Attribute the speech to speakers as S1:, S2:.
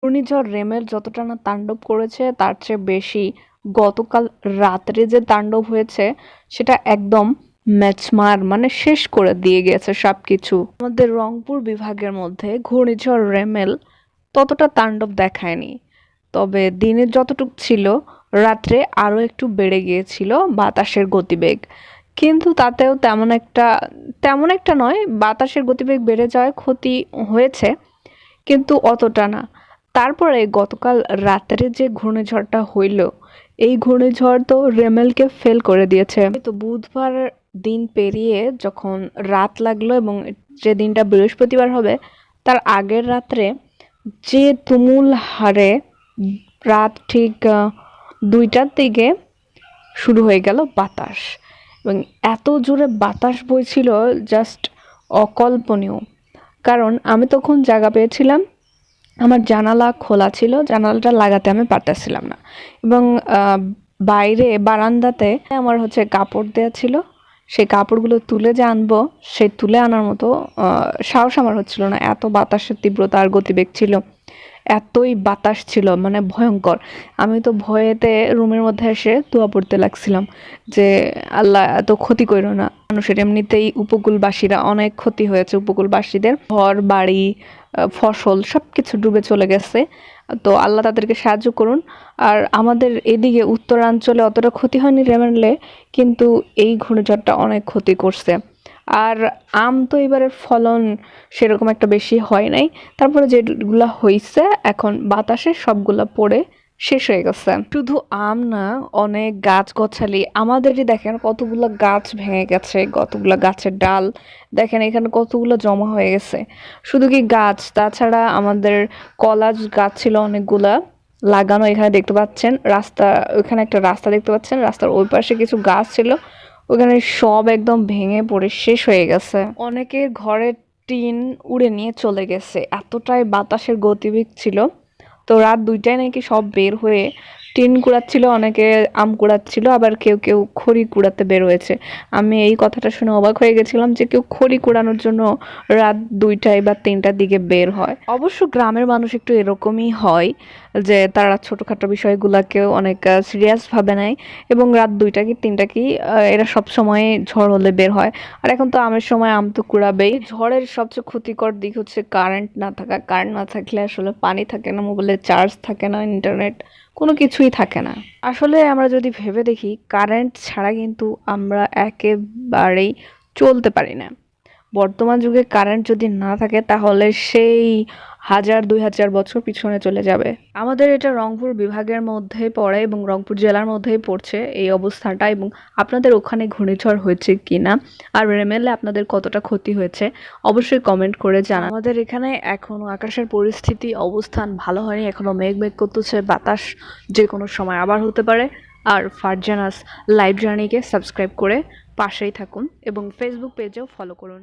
S1: ঘূর্ণিঝড় রেমেল যতটা না তাণ্ডব করেছে তার চেয়ে বেশি গতকাল রাত্রে যে তাণ্ডব হয়েছে সেটা একদম ম্যাচমার, মানে শেষ করে দিয়ে গেছে সবকিছু। আমাদের রংপুর বিভাগের মধ্যে ঘূর্ণিঝড় রেমেল ততটা তাণ্ডব দেখায়নি, তবে দিনে যতটুক ছিল রাত্রে আরো একটু বেড়ে গিয়েছিল বাতাসের গতিবেগ। কিন্তু তাতেও তেমন একটা নয়, বাতাসের গতিবেগ বেড়ে যাওয়ায় ক্ষতি হয়েছে কিন্তু অতটা না। তারপরে গতকাল রাত্রে যে ঘূর্ণিঝড়টা হইল, এই ঘূর্ণিঝড় তো রেমেলকে ফেল করে দিয়েছে। তো বুধবার দিন পেরিয়ে যখন রাত লাগলো এবং যে দিনটা বৃহস্পতিবার হবে তার আগের রাত্রে যে তুমুল হারে রাত ঠিক 2টার দিকে শুরু হয়ে গেল বাতাস, এবং এত জোরে বাতাস বইছিল জাস্ট অকল্পনীয়। কারণ আমি তখন জায়গা পেয়েছিলাম, আমার জানালা খোলা ছিল, জানালাটা লাগাতে আমি পারতেছিলাম না, এবং বাইরে বারান্দাতে আমার কাপড় দেয়া ছিল। সেই কাপড়গুলো তুলে যে আনবো, সেই তুলে আনার মতো সাহস আমার হচ্ছিল না, এত বাতাসের তীব্রতা আর গতিবেগ ছিল। এতই বাতাস ছিল, মানে ভয়ঙ্কর। আমি তো ভয়েতে রুমের মধ্যে এসে দোয়া পড়তে লাগছিলাম যে আল্লাহ এত ক্ষতি করো না। মানুষের এমনিতেই উপকূলবাসীরা অনেক ক্ষতি হয়েছে, উপকূলবাসীদের ঘর বাড়ি ফসল সবকিছু ডুবে চলে গেছে। তো আল্লাহ তাদেরকে সাহায্য করুন। আর আমাদের এদিকে উত্তরাঞ্চলে অতটা ক্ষতি হয়নি রেমেলে, কিন্তু এই ঘূর্ণিঝড়টা অনেক ক্ষতি করছে। আর আম তো এবারের ফলন সেরকম একটা বেশি হয় নাই, তারপরে যেগুলা হইছে এখন বাতাসে সবগুলা পড়ে শেষ হয়ে গেছে। শুধু আম না, অনেক গাছ গছালি আমাদেরই দেখেন কতগুলো গাছ ভেঙে গেছে, কতগুলো গাছের ডাল দেখেন এখানে কতগুলো জমা হয়ে গেছে। শুধু কি গাছ, তাছাড়া আমাদের কলা গাছ ছিল অনেকগুলা লাগানো, এখানে দেখতে পাচ্ছেন রাস্তা, ওইখানে একটা রাস্তা দেখতে পাচ্ছেন, রাস্তার ওই পাশে কিছু গাছ ছিল, ওখানে সব একদম ভেঙে পড়ে শেষ হয়ে গেছে। অনেকের ঘরের টিন উড়ে নিয়ে চলে গেছে, এতটাই বাতাসের গতিবেগ ছিল। তো রাত 2টায় নাকি সব বের হয়ে টিন কুড়াচ্ছিল, অনেকে আম কুড়াচ্ছিল, আবার কেউ কেউ খড়ি কুড়াতে বের হয়েছে। আমি এই কথাটা শুনে অবাক হয়ে গেছিলাম যে কেউ খড়ি কুড়ানোর জন্য রাত 2টায় বা 3টার দিকে বের হয়। অবশ্য গ্রামের মানুষ একটু এরকমই হয় যে তারা ছোটখাটো বিষয়গুলোকেও অনেক সিরিয়াস ভাবে নেয়, এবং রাত 2টা কি 3টা কি এরা সব সময় ঝড় হলে বের হয়। আর এখন তো আমের সময় আম তো কুড়াবেই। ঝড়ের সবচেয়ে ক্ষতিকর দিক হচ্ছে কারেন্ট না থাকা। কারেন্ট না থাকলে আসলে পানি থাকে না, মোবাইলে চার্জ থাকে না, ইন্টারনেট কোনো কিছুই থাকে না। আসলে আমরা যদি ভেবে দেখি, কারেন্ট ছাড়া কিন্তু আমরা একেবারেই চলতে পারি না। বর্তমান যুগে কারেন্ট যদি না থাকে তাহলে সেই 1000-2000 বছর পিছনে চলে যাবে। আমাদের এটা রংপুর বিভাগের মধ্যেই পড়ে এবং রংপুর জেলার মধ্যেই পড়ছে এই অবস্থাটা। এবং আপনাদের ওখানে ঘূর্ণিঝড় হয়েছে কিনা আর রেমেলে আপনাদের কতটা ক্ষতি হয়েছে অবশ্যই কমেন্ট করে জানান। আমাদের এখানে এখনো আকাশের পরিস্থিতি অবস্থান ভালো হয়নি, এখনো মেঘ মেঘ করতেছে, বাতাস যে কোনো সময় আবার হতে পারে। আর ফারজানাস লাইভ জার্নিকে সাবস্ক্রাইব করে পাশেই থাকুন এবং ফেসবুক পেজেও ফলো করুন।